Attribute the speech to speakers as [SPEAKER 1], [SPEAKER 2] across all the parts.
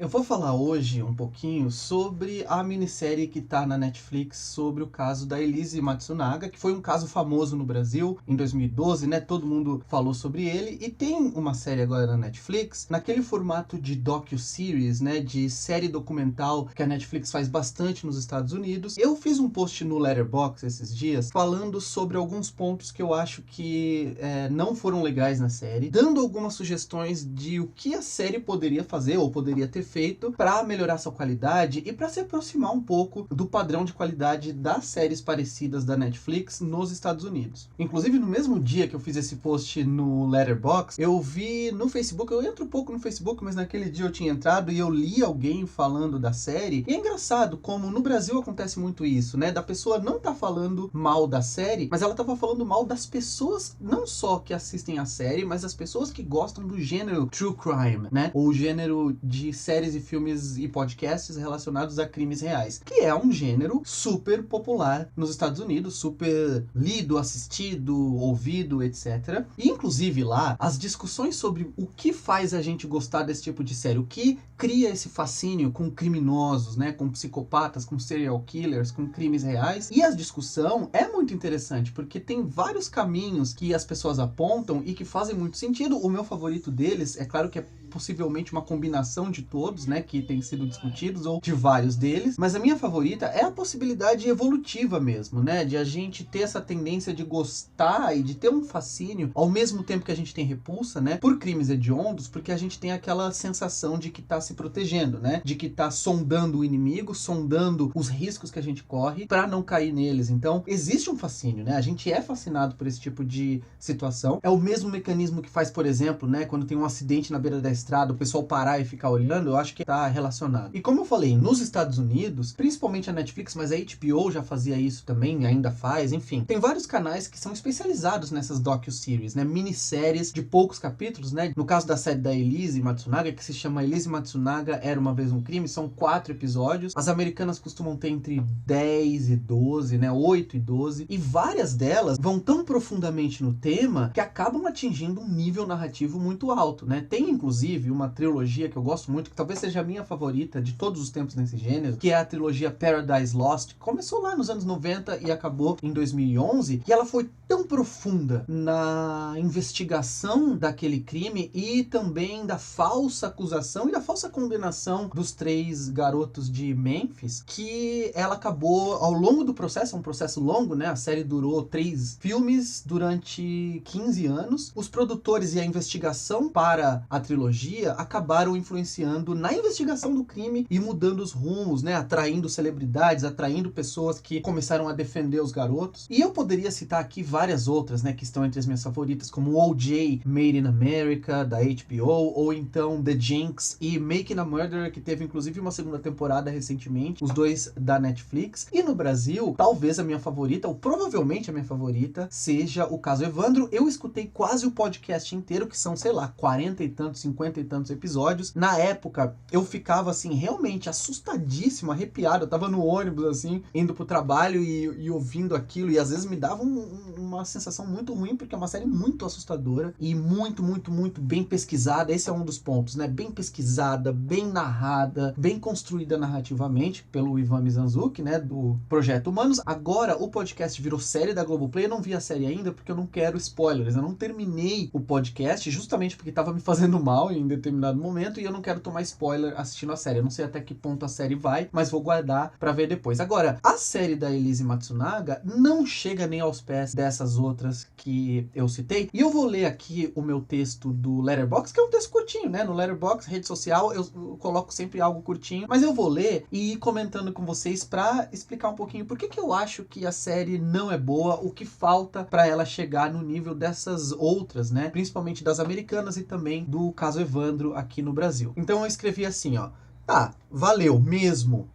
[SPEAKER 1] Eu vou falar hoje um pouquinho sobre a minissérie que tá na Netflix sobre o caso da Elise Matsunaga, que foi um caso famoso no Brasil em 2012, né? Todo mundo falou sobre ele. E tem uma série agora na Netflix, naquele formato de docu-series, né? De série documental que a Netflix faz bastante nos Estados Unidos. Eu fiz um post no Letterboxd esses dias falando sobre alguns pontos que eu acho que não foram legais na série, dando algumas sugestões de o que a série poderia fazer ou poderia ter feito para melhorar sua qualidade e para se aproximar um pouco do padrão de qualidade das séries parecidas da Netflix nos Estados Unidos. Inclusive, no mesmo dia que eu fiz esse post no Letterboxd, eu vi no Facebook, eu entro um pouco no Facebook, mas naquele dia eu tinha entrado e eu li alguém falando da série. E é engraçado como no Brasil acontece muito isso, né? Da pessoa não tá falando mal da série, mas ela tava falando mal das pessoas, não só que assistem a série, mas as pessoas que gostam do gênero true crime, né? Ou o gênero de séries e filmes e podcasts relacionados a crimes reais, que é um gênero super popular nos Estados Unidos, super lido, assistido, ouvido, etc. E inclusive lá, as discussões sobre o que faz a gente gostar desse tipo de série, o que cria esse fascínio com criminosos, né, com psicopatas, com serial killers, com crimes reais, e a discussão é muito interessante, porque tem vários caminhos que as pessoas apontam e que fazem muito sentido. O meu favorito deles, é claro que é possivelmente uma combinação de todos, né, que tem sido discutidos, ou de vários deles, mas a minha favorita é a possibilidade evolutiva mesmo, né, de a gente ter essa tendência de gostar e de ter um fascínio, ao mesmo tempo que a gente tem repulsa, né, por crimes hediondos, porque a gente tem aquela sensação de que tá se protegendo, né, de que tá sondando o inimigo, sondando os riscos que a gente corre para não cair neles. Então, existe um fascínio, né, a gente é fascinado por esse tipo de situação. É o mesmo mecanismo que faz, por exemplo, né, quando tem um acidente na beira da estrada, o pessoal parar e ficar olhando, eu acho que tá relacionado. E como eu falei, nos Estados Unidos, principalmente a Netflix, mas a HBO já fazia isso também, ainda faz, enfim. Tem vários canais que são especializados nessas docu-series, né, minisséries de poucos capítulos, né. No caso da série da Elise Matsunaga, que se chama Elise Matsunaga Era Uma Vez um Crime, são 4 episódios. As americanas costumam ter entre 10 e 12, né, 8 e 12, e várias delas vão tão profundamente no tema que acabam atingindo um nível narrativo muito alto, né. Tem, inclusive, uma trilogia que eu gosto muito, que talvez seja a minha favorita de todos os tempos nesse gênero, que é a trilogia Paradise Lost, que começou lá nos anos 90 e acabou em 2011, e ela foi tão profunda na investigação daquele crime e também da falsa acusação e da falsa condenação dos 3 garotos de Memphis, que ela acabou, ao longo do processo, é um processo longo, né, a série durou 3 filmes durante 15 anos, os produtores e a investigação para a trilogia acabaram influenciando na investigação do crime e mudando os rumos, né, atraindo celebridades, atraindo pessoas que começaram a defender os garotos. E eu poderia citar aqui várias outras, né, que estão entre as minhas favoritas, como O.J. Made in America, da HBO, ou então The Jinx e Making a Murderer, que teve inclusive uma segunda temporada recentemente, os 2 da Netflix. E no Brasil, talvez a minha favorita, ou provavelmente a minha favorita, seja o caso Evandro. Eu escutei quase o podcast inteiro, que são, sei lá, 40 e tantos, 50 e tantos episódios. Na época, eu ficava, assim, realmente assustadíssimo, arrepiado. Eu tava no ônibus, assim, indo pro trabalho e ouvindo aquilo, e às vezes me dava uma sensação muito ruim, porque é uma série muito assustadora e muito, muito, muito bem pesquisada. Esse é um dos pontos, né? Bem pesquisada, bem narrada, bem construída narrativamente pelo Ivan Mizanzuki, né? Do Projeto Humanos. Agora, o podcast virou série da Globoplay. Eu não vi a série ainda, porque eu não quero spoilers. Eu não terminei o podcast, justamente porque tava me fazendo mal em determinado momento, e eu não quero tomar spoiler assistindo a série. Eu não sei até que ponto a série vai, mas vou guardar pra ver depois. Agora, a série da Elise Matsunaga não chega nem aos pés dessas outras que eu citei, e eu vou ler aqui o meu texto do Letterboxd, que é um texto curtinho, né? No Letterboxd, rede social, eu coloco sempre algo curtinho, mas eu vou ler e ir comentando com vocês pra explicar um pouquinho por que eu acho que a série não é boa, o que falta pra ela chegar no nível dessas outras, né? Principalmente das americanas e também do caso Evandro aqui no Brasil. Então eu escrevi assim, ó: tá, valeu mesmo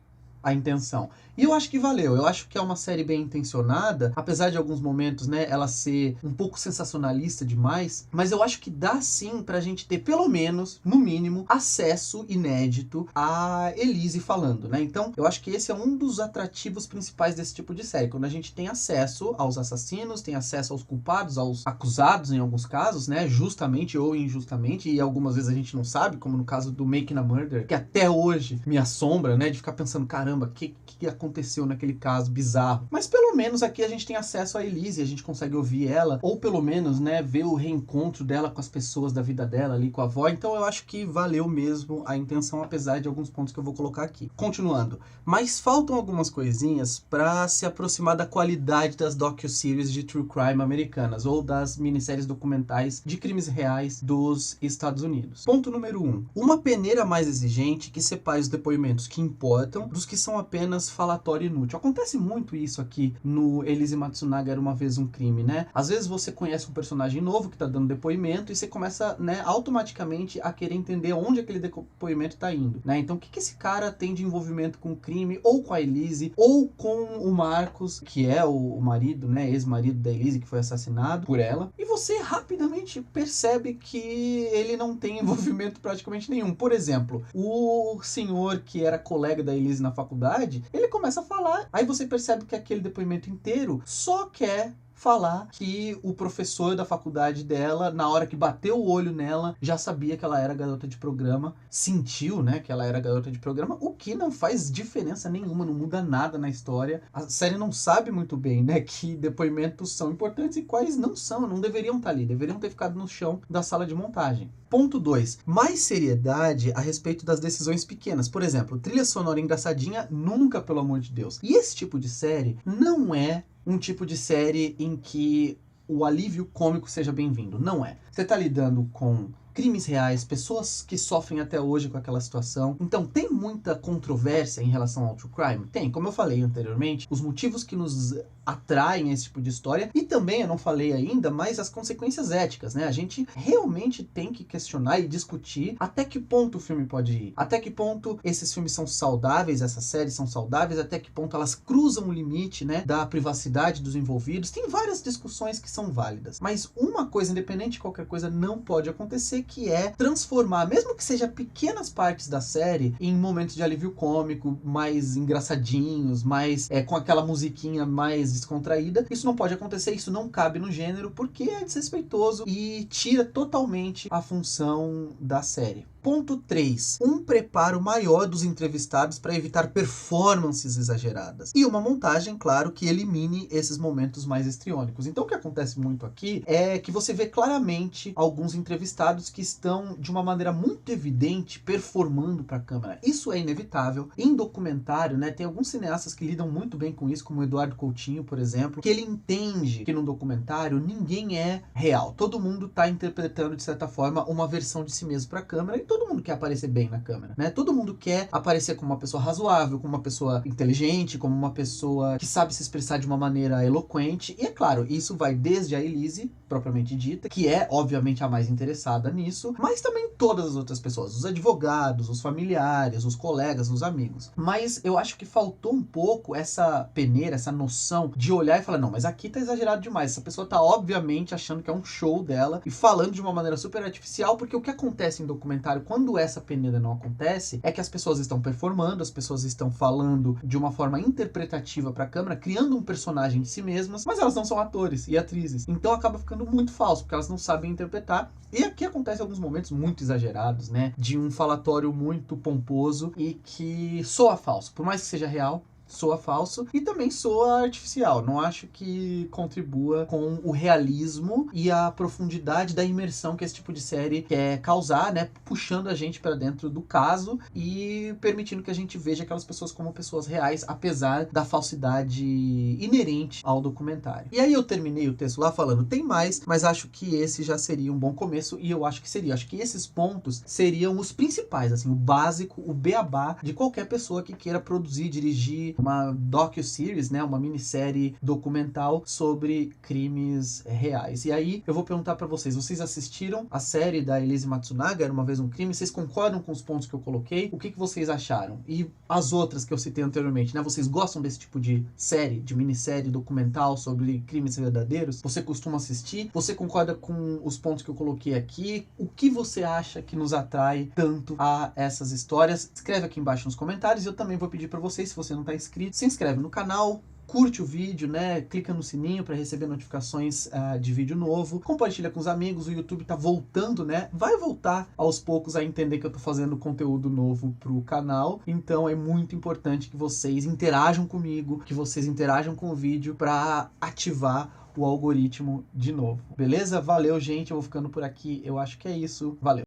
[SPEAKER 1] a intenção. E eu acho que valeu, eu acho que é uma série bem intencionada, apesar de alguns momentos, né, ela ser um pouco sensacionalista demais, mas eu acho que dá sim pra gente ter, pelo menos, no mínimo, acesso inédito a Elise falando, né? Então, eu acho que esse é um dos atrativos principais desse tipo de série, quando a gente tem acesso aos assassinos, tem acesso aos culpados, aos acusados em alguns casos, né, justamente ou injustamente, e algumas vezes a gente não sabe, como no caso do Making a Murder, que até hoje me assombra, né, de ficar pensando, caramba, o que aconteceu naquele caso bizarro. Mas pelo menos aqui a gente tem acesso a Elise, a gente consegue ouvir ela, ou pelo menos, né, ver o reencontro dela com as pessoas da vida dela ali, com a avó. Então eu acho que valeu mesmo a intenção, apesar de alguns pontos que eu vou colocar aqui. Continuando, mas faltam algumas coisinhas para se aproximar da qualidade das docu-series de true crime americanas, ou das minisséries documentais de crimes reais dos Estados Unidos. Ponto número 1. Uma peneira mais exigente que separe os depoimentos que importam dos que são apenas falatório inútil. Acontece muito isso aqui no Elise Matsunaga Era Uma Vez um Crime, né? Às vezes você conhece um personagem novo que tá dando depoimento e você começa, né, automaticamente a querer entender onde aquele depoimento tá indo, né? Então, o que esse cara tem de envolvimento com o crime, ou com a Elise, ou com o Marcos, que é o marido, né, ex-marido da Elise, que foi assassinado por ela, e você rapidamente percebe que ele não tem envolvimento praticamente nenhum. Por exemplo, o senhor que era colega da Elise na faculdade, ele começa a falar, aí você percebe que aquele depoimento inteiro só quer falar que o professor da faculdade dela, na hora que bateu o olho nela, já sabia que ela era garota de programa, sentiu, né, que ela era garota de programa, o que não faz diferença nenhuma, não muda nada na história. A série não sabe muito bem, né, que depoimentos são importantes e quais não são, não deveriam estar ali, deveriam ter ficado no chão da sala de montagem. Ponto 2. Mais seriedade a respeito das decisões pequenas. Por exemplo, trilha sonora engraçadinha, nunca, pelo amor de Deus. E esse tipo de série não é um tipo de série em que o alívio cômico seja bem-vindo. Não é. Você tá lidando com crimes reais, pessoas que sofrem até hoje com aquela situação. Então, tem muita controvérsia em relação ao true crime? Tem, como eu falei anteriormente, os motivos que nos atraem a esse tipo de história, e também, eu não falei ainda, mas as consequências éticas, né? A gente realmente tem que questionar e discutir até que ponto o filme pode ir, até que ponto esses filmes são saudáveis, essas séries são saudáveis, até que ponto elas cruzam o limite, né, da privacidade dos envolvidos. Tem várias discussões que são válidas, mas uma coisa, independente de qualquer coisa, não pode acontecer, que é transformar, mesmo que seja pequenas partes da série, em momentos de alívio cômico, mais engraçadinhos, mais com aquela musiquinha mais descontraída. Isso não pode acontecer, isso não cabe no gênero, porque é desrespeitoso e tira totalmente a função da série. Ponto 3. Um preparo maior dos entrevistados para evitar performances exageradas. E uma montagem, claro, que elimine esses momentos mais histriônicos. Então o que acontece muito aqui é que você vê claramente alguns entrevistados que estão, de uma maneira muito evidente, performando para a câmera. Isso é inevitável. Em documentário, né, tem alguns cineastas que lidam muito bem com isso, como o Eduardo Coutinho, por exemplo, que ele entende que num documentário ninguém é real. Todo mundo está interpretando, de certa forma, uma versão de si mesmo para a câmera, e todo mundo quer aparecer bem na câmera, né? Todo mundo quer aparecer como uma pessoa razoável, como uma pessoa inteligente, como uma pessoa que sabe se expressar de uma maneira eloquente. E é claro, isso vai desde a Elise, propriamente dita, que é obviamente a mais interessada nisso, mas também todas as outras pessoas, os advogados, os familiares, os colegas, os amigos. Mas eu acho que faltou um pouco essa peneira, essa noção de olhar e falar, não, mas aqui tá exagerado demais, essa pessoa tá obviamente achando que é um show dela e falando de uma maneira super artificial, porque o que acontece em documentário quando essa peneira não acontece é que as pessoas estão performando, as pessoas estão falando de uma forma interpretativa para a câmera, criando um personagem de si mesmas, mas elas não são atores e atrizes. Então acaba ficando muito falso, porque elas não sabem interpretar. E aqui acontece alguns momentos muito exagerados, né? De um falatório muito pomposo e que soa falso. Por mais que seja real, soa falso e também soa artificial. Não acho que contribua com o realismo e a profundidade da imersão que esse tipo de série quer causar, né? Puxando a gente para dentro do caso e permitindo que a gente veja aquelas pessoas como pessoas reais, apesar da falsidade inerente ao documentário. E aí eu terminei o texto lá falando, tem mais, mas acho que esse já seria um bom começo e eu acho que seria. Acho que esses pontos seriam os principais, assim, o básico, o beabá de qualquer pessoa que queira produzir, dirigir, uma docu-series, né, uma minissérie documental sobre crimes reais. E aí eu vou perguntar pra vocês assistiram a série da Elise Matsunaga, Era Uma Vez um Crime? Vocês concordam com os pontos que eu coloquei? O que vocês acharam? E as outras que eu citei anteriormente, né? Vocês gostam desse tipo de série, de minissérie documental sobre crimes verdadeiros? Você costuma assistir? Você concorda com os pontos que eu coloquei aqui? O que você acha que nos atrai tanto a essas histórias? Escreve aqui embaixo nos comentários. E eu também vou pedir pra vocês, se você não tá inscrito, se inscreve no canal, curte o vídeo, né? Clica no sininho para receber notificações de vídeo novo. Compartilha com os amigos. O YouTube tá voltando, né? Vai voltar aos poucos a entender que eu tô fazendo conteúdo novo pro canal. Então é muito importante que vocês interajam comigo, que vocês interajam com o vídeo para ativar o algoritmo de novo. Beleza? Valeu, gente. Eu vou ficando por aqui. Eu acho que é isso. Valeu.